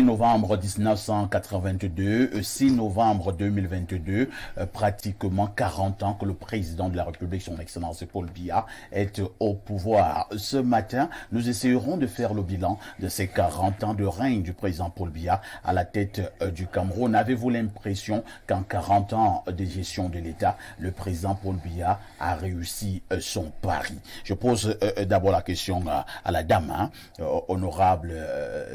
novembre 1982, 6 novembre 2022, pratiquement 40 ans que le président de la République, son Excellence Paul Biya, est au pouvoir. Ce matin, nous essayerons de faire le bilan de ces 40 ans de règne du président Paul Biya à la tête du Cameroun. Avez-vous l'impression qu'en 40 ans de gestion de l'État, le président Paul Biya a réussi son pari? Je pose d'abord la question à la dame, honorable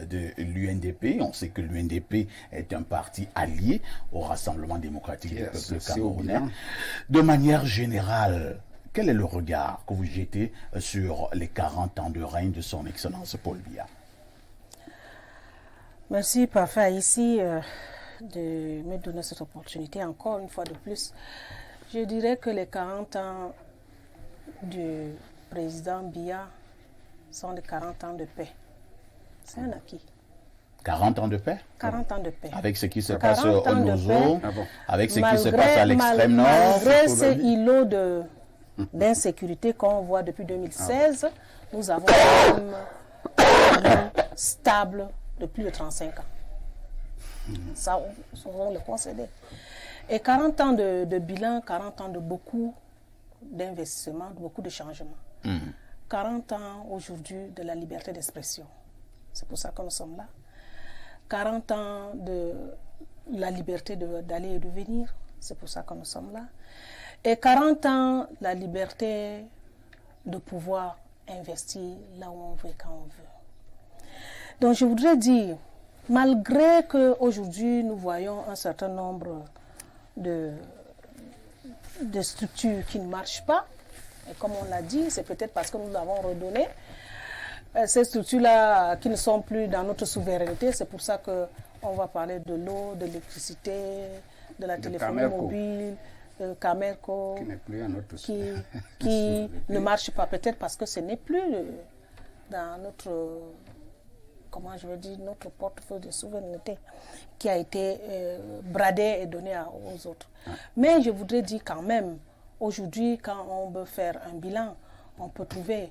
de l'UNDP. On sait que l'UNDP est un parti allié au Rassemblement démocratique du peuple camerounais. De manière générale, quel est le regard que vous jetez sur les 40 ans de règne de son Excellence Paul Biya? Merci, parfait, ici, de me donner cette opportunité encore une fois de plus. Je dirais que les 40 ans du président Biya sont des 40 ans de paix. C'est un acquis. 40 ans de paix? 40 ans de paix. Avec ce qui se passe au Nozo, avec ce qui se Malgré- passe à l'extrême nord. Malgré ces îlots d'insécurité qu'on voit depuis 2016, nous avons quand même un pays stable de plus de 35 ans. Ça, on le concéder. Et 40 ans de bilan, 40 ans de beaucoup d'investissements, de beaucoup de changements. 40 ans aujourd'hui de la liberté d'expression. C'est pour ça que nous sommes là. 40 ans de la liberté d'aller et de venir. C'est pour ça que nous sommes là. Et 40 ans la liberté de pouvoir investir là où on veut et quand on veut. Donc je voudrais dire, malgré qu'aujourd'hui nous voyons un certain nombre de structures qui ne marchent pas, et comme on l'a dit, c'est peut-être parce que nous l'avons redonné, ces structures-là qui ne sont plus dans notre souveraineté, c'est pour ça qu'on va parler de l'eau, de l'électricité, de la téléphonie mobile, de Camerco, qui ne marche pas, peut-être parce que ce n'est plus dans notre, comment je veux dire, notre portefeuille de souveraineté qui a été bradé et donné aux autres. Mais je voudrais dire quand même, aujourd'hui, quand on veut faire un bilan, on peut trouver,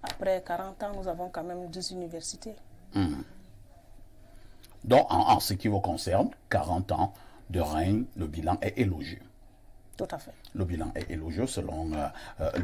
après 40 ans, nous avons quand même 10 universités. Donc, en ce qui vous concerne, 40 ans de règne, le bilan est élogieux. Tout à fait. Le bilan est élogieux selon le